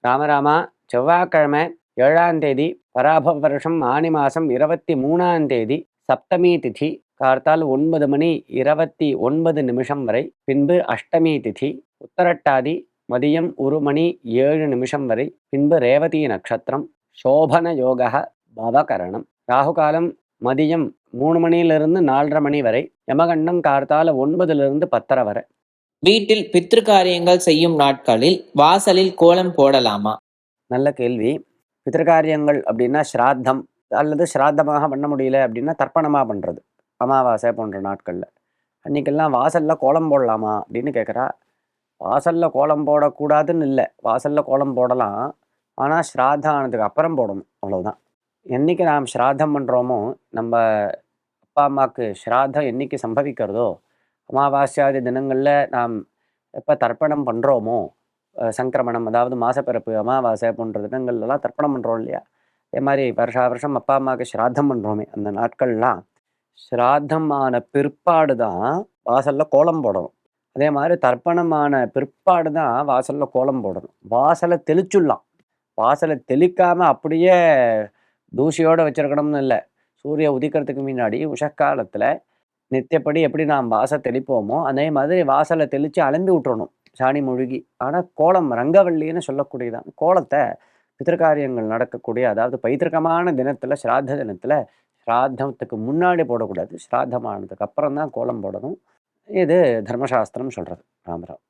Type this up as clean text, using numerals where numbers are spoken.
ராமராமா, செவ்வாய்க்கிழமை 7ஆம் தேதி பராபவ வருஷம் ஆனி மாதம் 23ஆம் தேதி சப்தமி திதி கார்த்தால் 9 மணி 29 நிமிஷம் வரை, பின்பு அஷ்டமி திதி உத்தரட்டாதி மதியம் 1 மணி 7 நிமிஷம் வரை, பின்பு ரேவதி நட்சத்திரம், சோபன யோக பவகரணம், ராகுகாலம் மதியம் 3 மணியிலிருந்து 4:30 மணி வரை, யமகண்டம் கார்த்தால 9லிருந்து 10:30 வரை. வீட்டில் பித்ருக்காரியங்கள் செய்யும் நாட்களில் வாசலில் கோலம் போடலாமா? நல்ல கேள்வி. பித்ருக்காரியங்கள் அப்படின்னா ஸ்ராத்தம் அல்லது ஸ்ராத்தமாக பண்ண முடியல அப்படின்னா தர்ப்பணமாக பண்ணுறது, அமாவாசை போன்ற நாட்களில். அன்றைக்கெல்லாம் வாசலில் கோலம் போடலாமா அப்படின்னு கேட்குறா. வாசலில் கோலம் போடக்கூடாதுன்னு இல்லை, வாசலில் கோலம் போடலாம். ஆனால் ஸ்ராத்தம் ஆனதுக்கு அப்புறம் போடணும், அவ்வளவுதான். என்றைக்கு நாம் ஸ்ராத்தம் பண்ணுறோமோ, நம்ம அப்பா அம்மாவுக்கு ஸ்ராத்தம் என்றைக்கு சம்பவிக்கிறதோ, அமாவாஸ்யாதி தினங்களில் நாம் எப்போ தர்ப்பணம் பண்ணுறோமோ, சங்கிரமணம் அதாவது மாசப்பிறப்பு அமாவாசை போன்ற தினங்கள்லாம் தர்ப்பணம் பண்ணுறோம் இல்லையா, அதே மாதிரி வருஷா வருஷம் அப்பா அம்மாவுக்கு ஸ்ராத்தம் பண்ணுறோமே, அந்த நாட்கள்லாம் ஸ்ராத்தமான பிற்பாடு தான் வாசலில் கோலம் போடணும். அதே மாதிரி தர்ப்பணமான பிற்பாடு தான் வாசலில் கோலம் போடணும். வாசலை தெளிச்சுடலாம், வாசலை தெளிக்காமல் அப்படியே தூசியோடு வச்சிருக்கணும்னு இல்லை. சூரிய உதிக்கிறதுக்கு முன்னாடி உஷக்காலத்தில் நித்தியப்படி எப்படி நாம் வாசல் தெளிப்போமோ அதே மாதிரி வாசலை தெளித்து அலம்பி விட்டுறணும், சாணி மொழுகி. ஆனால் கோலம் ரங்கவல்லின்னு சொல்லக்கூடியதான் கோலத்தை பித்திருக்காரியங்கள் நடக்கக்கூடிய, அதாவது பைத்திருக்கமான தினத்தில், ஸ்ராத்த தினத்தில், ஸ்ராத்தத்துக்கு முன்னாடி போடக்கூடாது, ஸ்ராத்தமானதுக்கு அப்புறம் தான் கோலம் போடணும். இது தர்மசாஸ்திரம் சொல்கிறது. ராமராவ்.